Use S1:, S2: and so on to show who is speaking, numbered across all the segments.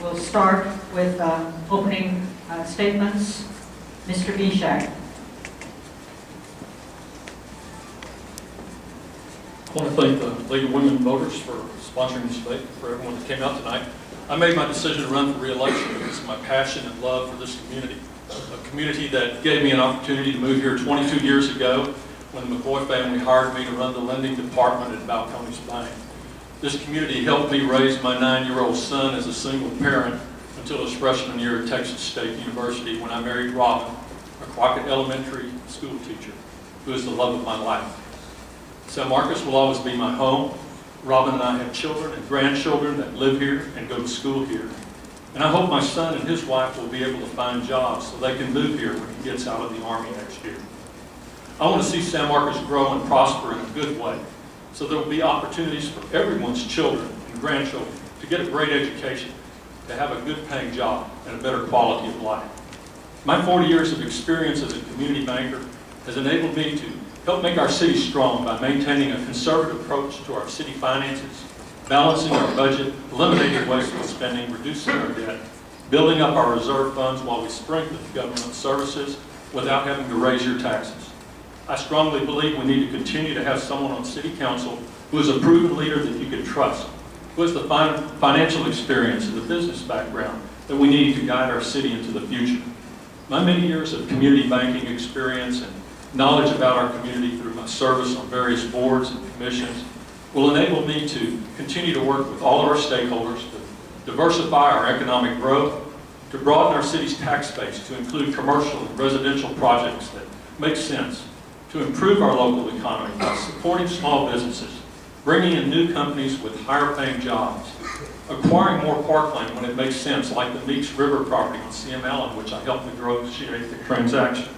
S1: We'll start with opening statements. Mr. Bishak.
S2: I want to thank the League of Women Voters for sponsoring this debate, for everyone that came out tonight. I made my decision to run for re-election because of my passion and love for this community, a community that gave me an opportunity to move here 22 years ago when the McCoy family hired me to run the lending department at Balcones Bank. This community helped me raise my 9-year-old son as a single parent until his freshman year at Texas State University when I married Robin, a Crockett Elementary school teacher, who is the love of my life. San Marcos will always be my home. Robin and I have children and grandchildren that live here and go to school here. And I hope my son and his wife will be able to find jobs so they can move here when he gets out of the Army next year. I want to see San Marcos grow and prosper in a good way, so there will be opportunities for everyone's children and grandchildren to get a great education, to have a good paying job, and a better quality of life. My 40 years of experience as a community banker has enabled me to help make our city strong by maintaining a conservative approach to our city finances, balancing our budget, eliminating wasteful spending, reducing our debt, building up our reserve funds while we strengthen government services without having to raise your taxes. I strongly believe we need to continue to have someone on City Council who is a proven leader that you can trust, who has the financial experience and the business background that we need to guide our city into the future. My many years of community banking experience and knowledge about our community through my service on various boards and commissions will enable me to continue to work with all of our stakeholders to diversify our economic growth, to broaden our city's tax base to include commercial and residential projects that make sense, to improve our local economy by supporting small businesses, bringing in new companies with higher paying jobs, acquiring more parkland when it makes sense, like the Meeks River property on CM Allen, which I helped negotiate the transaction.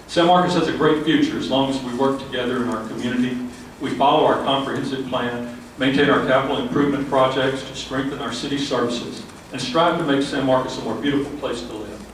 S2: San Marcos has a great future as long as we work together in our community. We follow our comprehensive plan, maintain our capital improvement projects to strengthen our city services, and strive to make San Marcos a more beautiful place to live.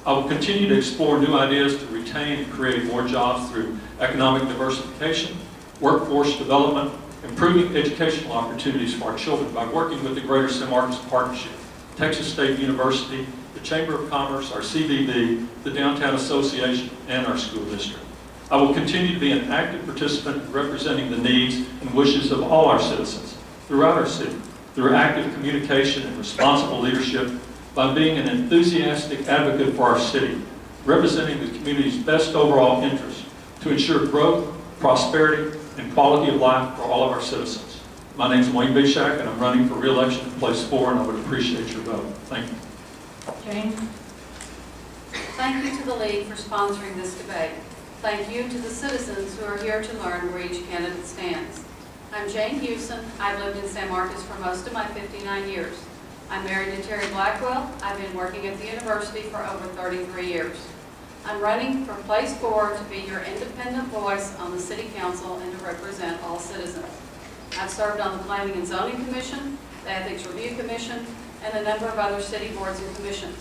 S2: I will continue to explore new ideas to retain and create more jobs through economic diversification, workforce development, improving educational opportunities for our children by working with the Greater San Marcos Partnership, Texas State University, the Chamber of Commerce, our CVB, the Downtown Association, and our school district. I will continue to be an active participant representing the needs and wishes of all our citizens throughout our city, through active communication and responsible leadership, by being an enthusiastic advocate for our city, representing the community's best overall interests to ensure growth, prosperity, and quality of life for all of our citizens. My name is Wayne Bishak, and I'm running for re-election to place 4, and I would appreciate your vote. Thank you.
S1: Jane.
S3: Thank you to the League for sponsoring this debate. Thank you to the citizens who are here to learn where each candidate stands. I'm Jane Hewson. I've lived in San Marcos for most of my 59 years. I'm married to Terry Blackwell. I've been working at the university for over 33 years. I'm running for place 4 to be your independent voice on the City Council and to represent all citizens. I've served on the Planning and Zoning Commission, the Ethics Review Commission, and a number of other city boards and commissions.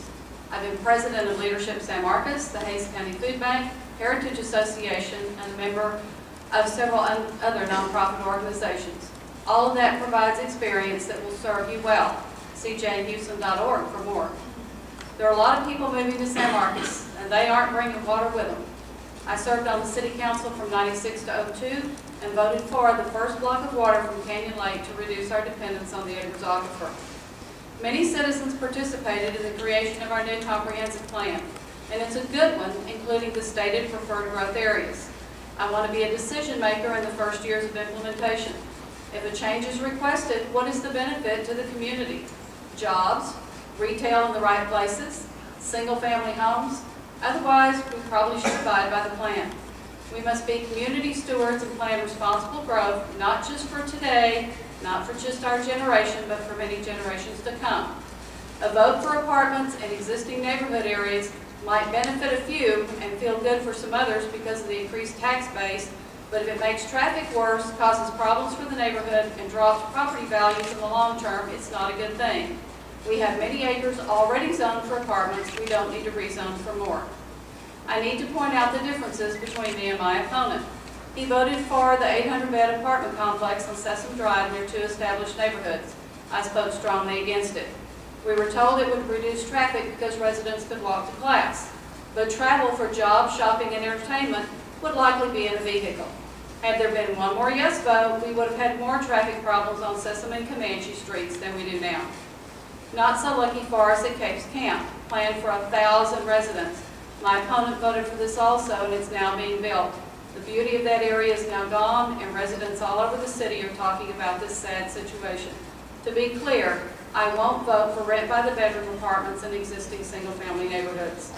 S3: I've been president of Leadership San Marcos, the Hays County Food Bank, Heritage Association, and a member of several other nonprofit organizations. All of that provides experience that will serve you well. See janehewson.org for more. There are a lot of people moving to San Marcos, and they aren't bringing water with them. I served on the City Council from '96 to '02 and voted for the first block of water from Canyon Lake to reduce our dependence on the Edwards Aquifer. Many citizens participated in the creation of our new comprehensive plan, and it's a good one, including the stated preferred growth areas. I want to be a decision maker in the first years of implementation. If a change is requested, what is the benefit to the community? Jobs, retail in the right places, single-family homes. Otherwise, we probably should abide by the plan. We must be community stewards and plan responsible growth, not just for today, not for just our generation, but for many generations to come. A vote for apartments in existing neighborhood areas might benefit a few and feel good for some others because of the increased tax base, but if it makes traffic worse, causes problems for the neighborhood, and drops property values in the long term, it's not a good thing. We have many acres already zoned for apartments. We don't need to rezone for more. I need to point out the differences between me and my opponent. He voted for the 800-bed apartment complex on Sesame Drive near 2 established neighborhoods. I spoke strongly against it. We were told it would reduce traffic because residents could walk to class, but travel for jobs, shopping, and entertainment would likely be in a vehicle. Had there been one more yes vote, we would have had more traffic problems on Sesame and Comanche streets than we do now. Not so lucky for us at Capes Camp, planned for 1,000 residents. My opponent voted for this also, and it's now being built. The beauty of that area is now gone, and residents all over the city are talking about this sad situation. To be clear, I won't vote for rent-by-the-bedroom apartments in existing single-family neighborhoods.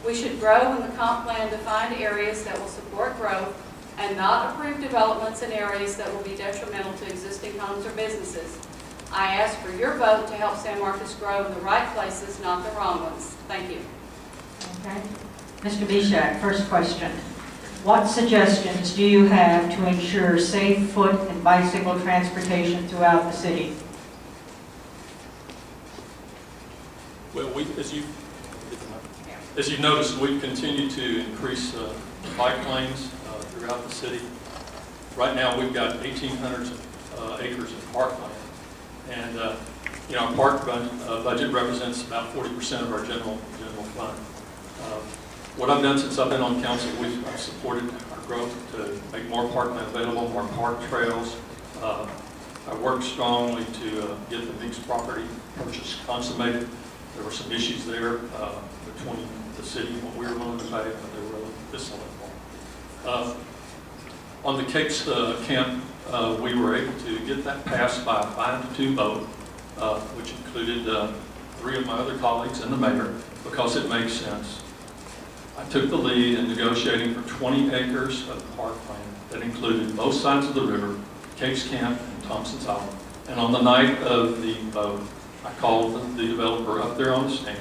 S3: We should grow in the comp plan to find areas that will support growth and not approve developments in areas that will be detrimental to existing homes or businesses. I ask for your vote to help San Marcos grow in the right places, not the wrong ones. Thank you.
S1: Okay. Mr. Bishak, first question. What suggestions do you have to ensure safe foot and bicycle transportation throughout the city?
S2: Well, as you've noticed, we've continued to increase bike lanes throughout the city. Right now, we've got 1,800 acres of parkland. And our park budget represents about 40% of our general fund. What I've done since I've been on council, I've supported our growth to make more parkland available, more park trails. I worked strongly to get the Meeks property purchase consummated. There were some issues there between the city and what we were willing to pay, but they were really dissimilar. On the Capes Camp, we were able to get that passed by a 5-2 vote, which included 3 of my other colleagues and the mayor, because it makes sense. I took the lead in negotiating for 20 acres of parkland that included both sides of the river, Capes Camp and Thompson's Island. And on the night of the vote, I called the developer up there on the stand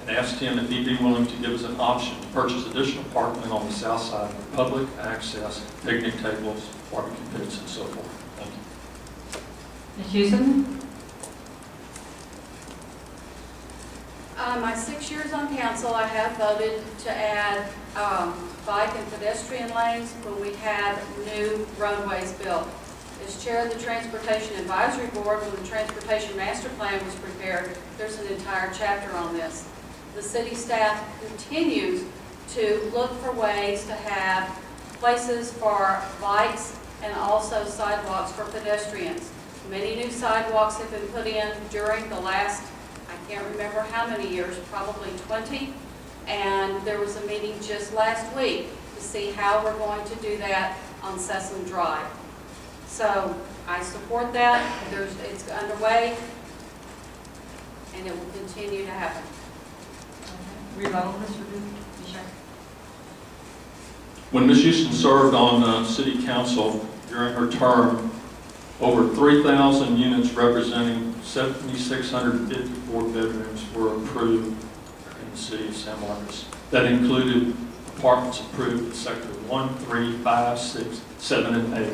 S2: and asked him if he'd be willing to give us an option to purchase additional parkland on the south side for public access, picnic tables, barbecue pits, and so forth. Thank you.
S1: Ms. Houston?
S3: My 6 years on council, I have voted to add bike and pedestrian lanes when we had new roadways built. As chair of the Transportation Advisory Board, when the Transportation Master Plan was prepared, there's an entire chapter on this. The city staff continues to look for ways to have places for bikes and also sidewalks for pedestrians. Many new sidewalks have been put in during the last, I can't remember how many years, probably 20. And there was a meeting just last week to see how we're going to do that on Sesame Drive. So I support that. It's underway, and it will continue to happen.
S1: Rebuttal, Mr. Bishak?
S2: When Ms. Houston served on city council during her term, over 3,000 units representing 7,654 bedrooms were approved in the city of San Marcos. That included apartments approved in sector 1, 3, 5, 6, 7, and 8.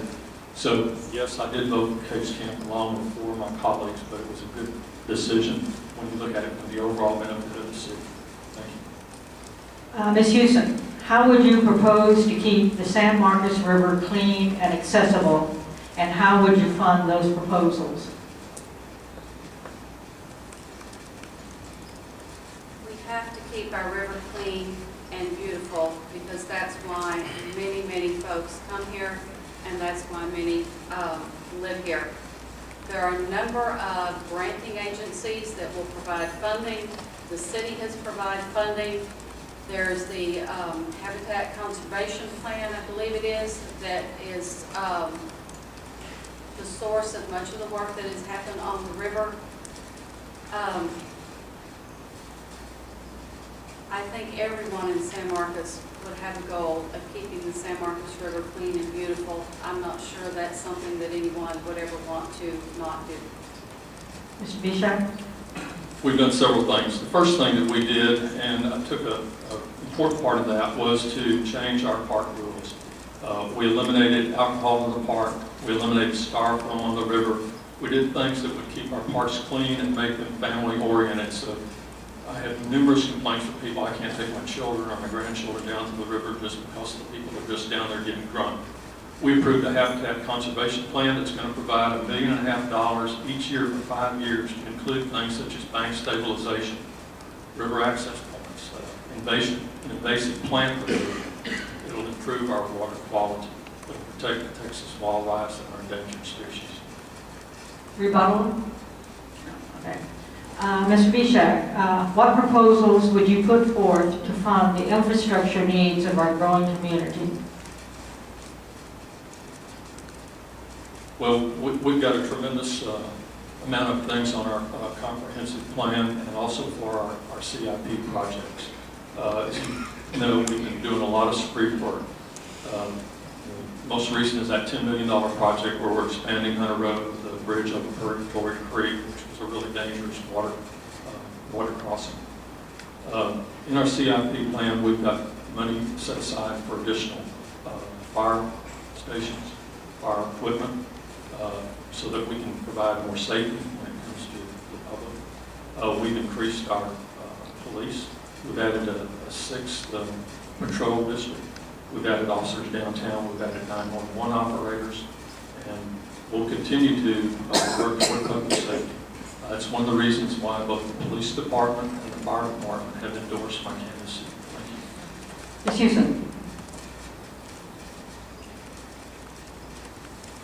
S2: So yes, I did vote for Capes Camp along with 4 of my colleagues, but it was a good decision when you look at it from the overall benefit of the city. Thank you.
S1: Ms. Houston, how would you propose to keep the San Marcos River clean and accessible, and how would you fund those proposals?
S3: We have to keep our river clean and beautiful because that's why many, many folks come here, and that's why many live here. There are a number of granting agencies that will provide funding. The city has provided funding. There's the Habitat Conservation Plan, I believe it is, that is the source of much of the work that has happened on the river. I think everyone in San Marcos would have a goal of keeping the San Marcos River clean and beautiful. I'm not sure that's something that anyone would ever want to not do.
S1: Mr. Bishak?
S2: We've done several things. The first thing that we did, and I took an important part of that, was to change our park rules. We eliminated alcohol in the park. We eliminated styrofoam on the river. We did things that would keep our parks clean and make them family-oriented. So I have numerous complaints from people, I can't take my children or my grandchildren down to the river just because the people are just down there getting drunk. We approved a habitat conservation plan that's going to provide $1.5 million each year for 5 years to include things such as bank stabilization, river access points, invasive plant removal. It'll improve our water quality. It'll protect the Texas wildlife and our endangered species.
S1: Rebuttal? Okay. Mr. Bishak, what proposals would you put forth to fund the infrastructure needs of our growing community?
S2: Well, we've got a tremendous amount of things on our comprehensive plan and also for our CIP projects. As you know, we've been doing a lot of street work. Most recent is that $10 million project where we're expanding Hunter Road, the bridge over Purgatory Creek, which was a really dangerous water crossing. In our CIP plan, we've got money set aside for additional fire stations, fire equipment, so that we can provide more safety when it comes to the public. We've increased our police. We've added a 6th patrol district. We've added officers downtown. We've added 911 operators. And we'll continue to work toward public safety. That's one of the reasons why both the police department and the fire department have endorsed my candidacy. Thank you.
S1: Ms. Houston?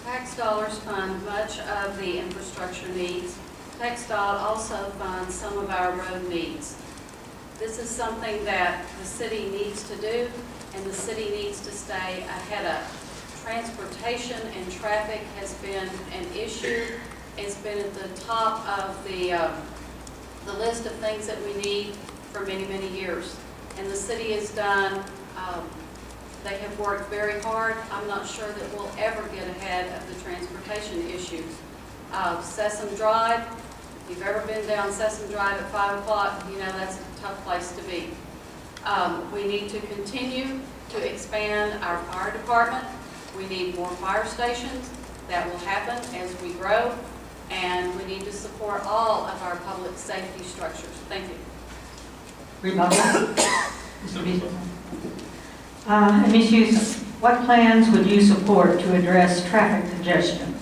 S3: Tax dollars fund much of the infrastructure needs. TxDOT also funds some of our road needs. This is something that the city needs to do, and the city needs to stay ahead of. Transportation and traffic has been an issue. It's been at the top of the list of things that we need for many, many years. And the city has done, they have worked very hard. I'm not sure that we'll ever get ahead of the transportation issues. Sessom Drive, if you've ever been down Sessom Drive at 5 o'clock, you know that's a tough place to be. We need to continue to expand our fire department. We need more fire stations. That will happen as we grow. And we need to support all of our public safety structures. Thank you.
S1: Rebuttal? Mr. Bishak? And Ms. Houston, what plans would you support to address traffic congestion?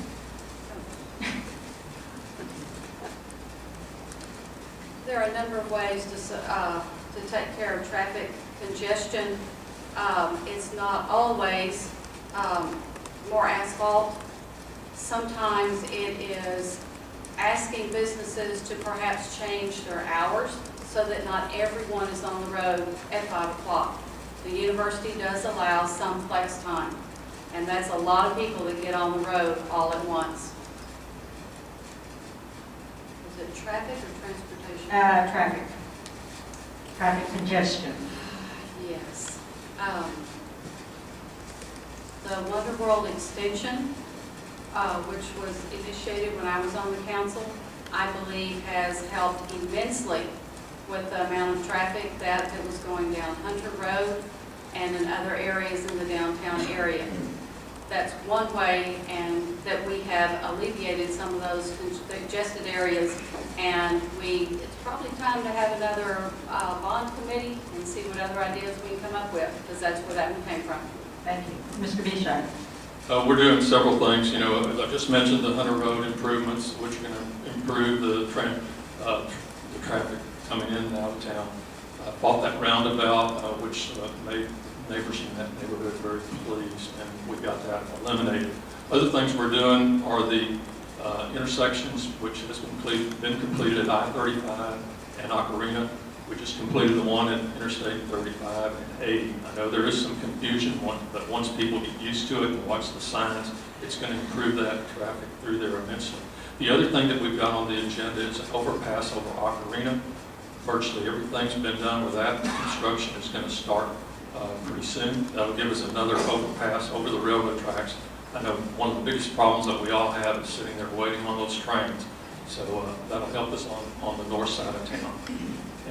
S3: There are a number of ways to take care of traffic congestion. It's not always more asphalt. Sometimes it is asking businesses to perhaps change their hours so that not everyone is on the road at 5 o'clock. The university does allow some flex time, and that's a lot of people that get on the road all at once. Is it traffic or transportation?
S1: Traffic. Traffic congestion.
S3: Yes. The Wonder World extension, which was initiated when I was on the council, I believe has helped immensely with the amount of traffic that was going down Hunter Road and in other areas in the downtown area. That's one way, and that we have alleviated some of those congested areas. And it's probably time to have another bond committee and see what other ideas we can come up with, because that's where that one came from.
S1: Thank you. Mr. Bishak?
S2: We're doing several things. You know, I just mentioned the Hunter Road improvements, which are going to improve the traffic coming in and out of town. I bought that roundabout, which made neighbors in that neighborhood very pleased, and we got that eliminated. Other things we're doing are the intersections, which has been completed at I-35 and Ocarina. We just completed the one at Interstate 35 and 80. I know there is some confusion, but once people get used to it and watch the signs, it's going to improve that traffic through there immensely. The other thing that we've got on the agenda is an overpass over Ocarina. Virtually everything's been done with that. Construction is going to start pretty soon. That'll give us another overpass over the railroad tracks. I know one of the biggest problems that we all have is sitting there waiting on those trains. So that'll help us on the north side of town.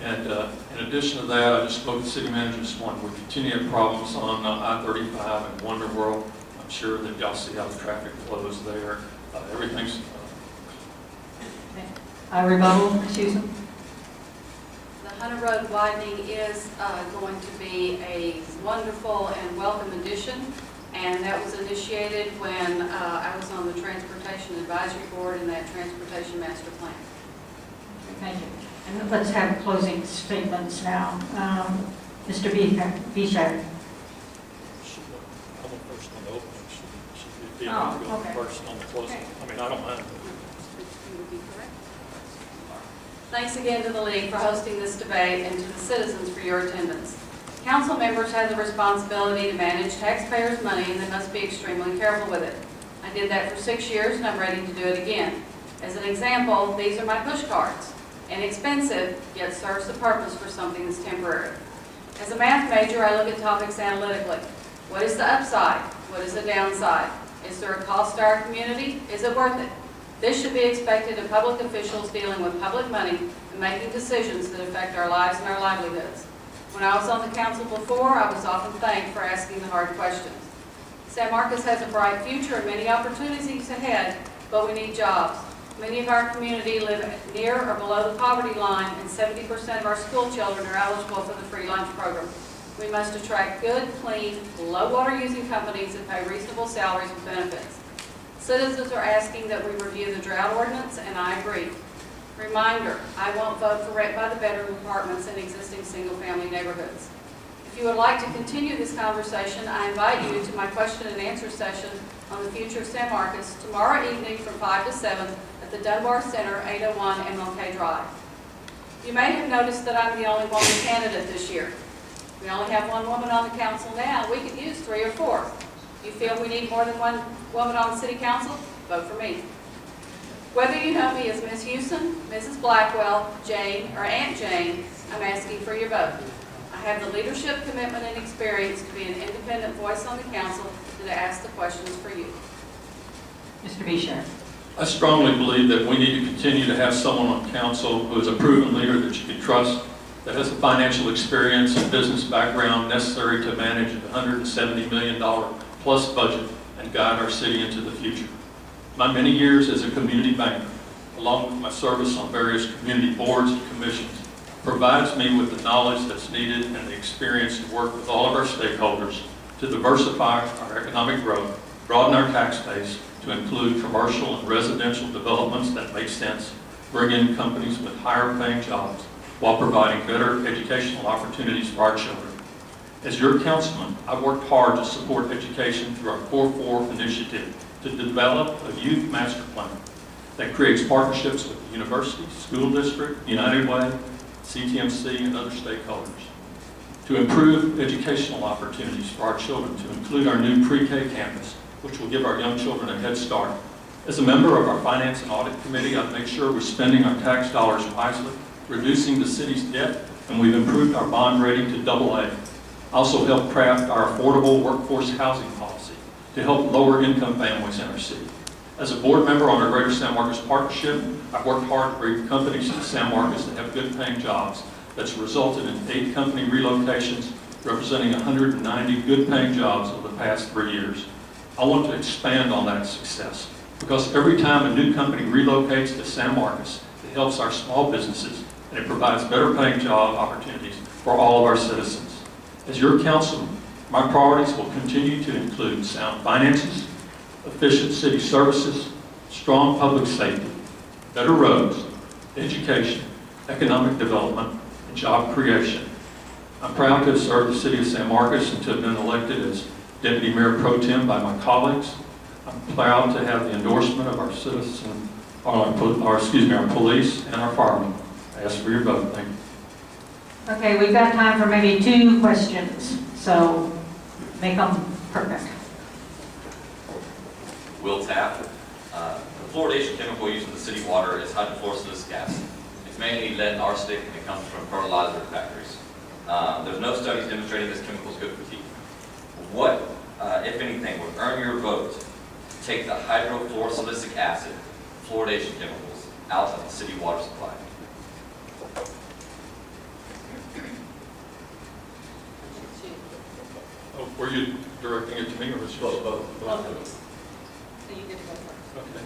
S2: And in addition to that, I just spoke to the city manager this morning. We continue to have problems on I-35 and Wonder World. I'm sure that y'all see how the traffic flows there. Everything's...
S1: Rebuttal, Ms. Houston?
S3: The Hunter Road widening is going to be a wonderful and welcome addition, And that was initiated when I was on the Transportation Advisory Board and that Transportation Master Plan.
S1: Thank you. And let's have closing statements now. Mr. Bishar.
S2: I'm the first on the opening. Should be
S1: Oh,
S2: go
S1: okay.
S2: first on the closing.
S1: Okay.
S2: I mean, I don't mind.
S3: You would be correct. Thanks again to the League for hosting this debate and to the citizens for your attendance. Council members have the responsibility to manage taxpayers' money and they must be extremely careful with it. I did that for 6 years and I'm ready to do it again. As an example, these are my push cards. Inexpensive, yet serves the purpose for something that's temporary. As a math major, I look at topics analytically. What is the upside? What is the downside? Is there a cost to our community? Is it worth it? This should be expected of public officials dealing with public money and making decisions that affect our lives and our livelihoods. When I was on the council before, I was often thanked for asking the hard questions. San Marcos has a bright future and many opportunities ahead, but we need jobs. Many of our community live near or below the poverty line, and 70% of our school children are eligible for the free lunch program. We must attract good, clean, low-water using companies that pay reasonable salaries with benefits. Citizens are asking that we review the drought ordinance, and I agree. Reminder, I won't vote for rent by the bedroom apartments in existing single-family neighborhoods. If you would like to continue this conversation, I invite you to my question and answer session on the future of San Marcos tomorrow evening from 5 to 7 at the Dunbar Center, 801 MLK Drive. You may have noticed that I'm the only woman candidate this year. We only have one woman on the council now. We could use 3 or 4. You feel we need more than one woman on the city council? Vote for me. Whether you know me as Ms. Houston, Mrs. Blackwell, Jane, or Aunt Jane, I'm asking for your vote. I have the leadership, commitment, and experience to be an independent voice on the council and to ask the questions for you.
S1: Mr. Bishar.
S2: I strongly believe that we need to continue to have someone on council who is a proven leader that you can trust, that has the financial experience and business background necessary to manage a $170 million plus budget and guide our city into the future. My many years as a community banker, along with my service on various community boards and commissions, provides me with the knowledge that's needed and the experience to work with all of our stakeholders to diversify our economic growth, broaden our tax base to include commercial and residential developments that make sense, bring in companies with higher paying jobs, while providing better educational opportunities for our children. As your councilman, I've worked hard to support education through our Core 4 initiative to develop a youth master plan that creates partnerships with the university, school district, United Way, CTMC, and other stakeholders to improve educational opportunities for our children, to include our new pre-K campus, which will give our young children a head start. As a member of our Finance and Audit Committee, I've made sure we're spending our tax dollars wisely, reducing the city's debt, and we've improved our bond rating to AA. I also helped craft our affordable workforce housing policy to help lower income families in our city. As a board member on our Greater San Marcos Partnership, I've worked hard to bring companies to San Marcos that have good paying jobs. That's resulted in 8 company relocations, representing 190 good paying jobs over the past 3 years. I want to expand on that success because every time a new company relocates to San Marcos, it helps our small businesses and it provides better paying job opportunities for all of our citizens. As your councilman, my priorities will continue to include sound finances, efficient city services, strong public safety, better roads, education, economic development, and job creation. I'm proud to have served the city of San Marcos and to have been elected as Deputy Mayor Pro Tem by my colleagues. I'm proud to have the endorsement of our citizen, our police and our firemen. I ask for your vote. Thank you.
S1: Okay, we've got time for maybe 2 questions, so make them perfect.
S4: Will Tapp. The fluoridation chemical used in the city water is hydrofluorosilicic acid. It's mainly lead and arsenic, and it comes from fertilizer factories. There's no studies demonstrating this chemical is good for teeth. What, if anything, would earn your vote to take the hydrofluorosilicic acid, fluoridation chemicals, out of the city water supply?
S2: Oh, were you directing it to me or was it
S4: Both.
S3: Both of us. So you get to go first.
S2: Okay.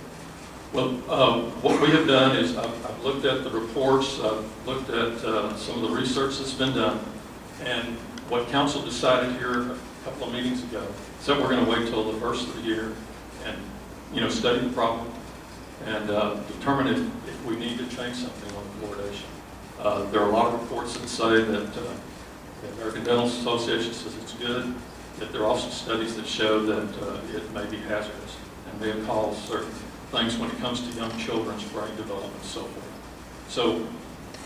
S2: Well, what we have done is I've looked at the reports, I've looked at some of the research that's been done, and what council decided here a couple of meetings ago, said we're going to wait till the first of the year and, study the problem and determine if we need to change something on fluoridation. There are a lot of reports that say that the American Dental Association says it's good, yet there are also studies that show that it may be hazardous and may cause certain things when it comes to young children's brain development and so forth. So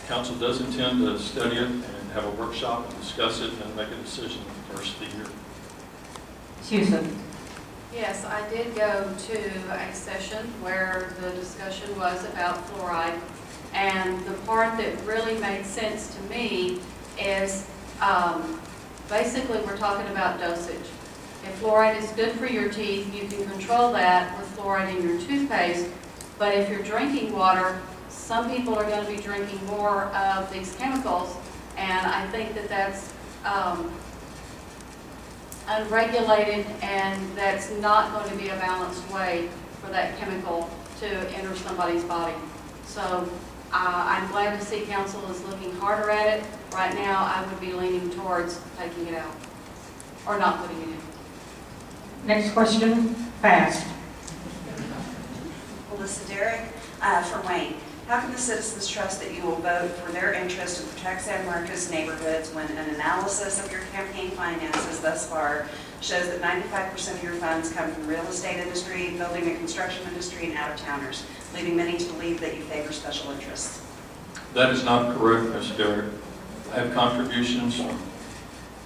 S2: council does intend to study it and have a workshop and discuss it and then make a decision the first of the year.
S1: Susan?
S3: Yes, I did go to a session where the discussion was about fluoride, and the part that really made sense to me is basically we're talking about dosage. If fluoride is good for your teeth, you can control that with fluoride in your toothpaste, but if you're drinking water, some people are going to be drinking more of these chemicals, and I think that that's unregulated, and that's not going to be a balanced way for that chemical to enter somebody's body. So I'm glad to see council is looking harder at it. Right now, I would be leaning towards taking it out, or not putting it in.
S1: Next question, fast.
S5: Melissa Derrick for Wayne. How can the citizens trust that you will vote for their interest to protect San Marcos neighborhoods when an analysis of your campaign finances thus far shows that 95% of your funds come from the real estate industry, building and construction industry, and out-of-towners, leaving many to believe that you favor special interests?
S2: That is not correct, Ms. Derrick. I have contributions from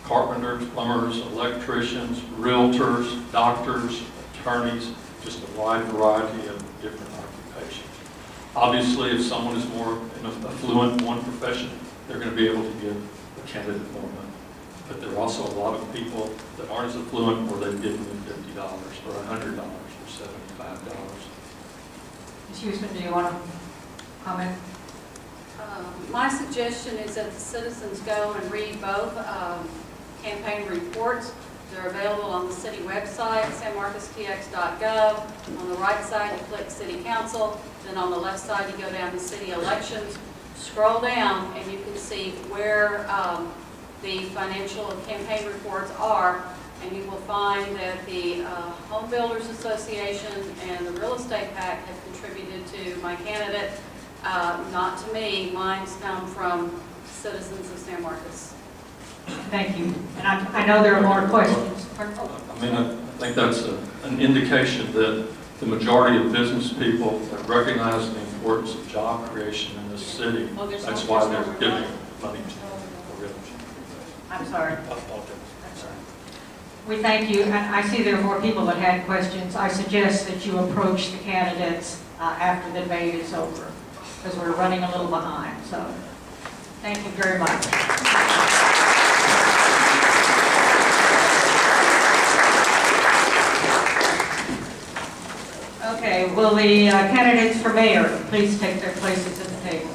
S2: carpenters, plumbers, electricians, realtors, doctors, attorneys, just a wide variety of different occupations. Obviously, if someone is more affluent in one profession, they're going to be able to give the candidate more money. But there are also a lot of people that aren't as affluent where they've given them $50 or $100 or $75.
S1: Ms. Houston, do you want to comment?
S3: My suggestion is that the citizens go and read both campaign reports. They're available on the city website, sanmarcostx.gov. On the right side, you click City Council. Then on the left side, you go down to City Elections. Scroll down, and you can see where the financial campaign reports are. And you will find that the Home Builders Association and the Real Estate PAC have contributed to my candidate. Not to me. Mine's come from citizens of San Marcos.
S1: Thank you. And I know there are more questions.
S2: I mean, I think that's an indication that the majority of business people that recognize the importance of job creation in this city,
S3: Well,
S2: that's why they're giving money to the village.
S1: I'm sorry.
S2: I apologize.
S1: I'm sorry. We thank you, and I see there are more people that had questions. I suggest that you approach the candidates after the debate is over, because we're running a little behind. So, thank you very much. Okay, will the candidates for mayor please take their places at the table?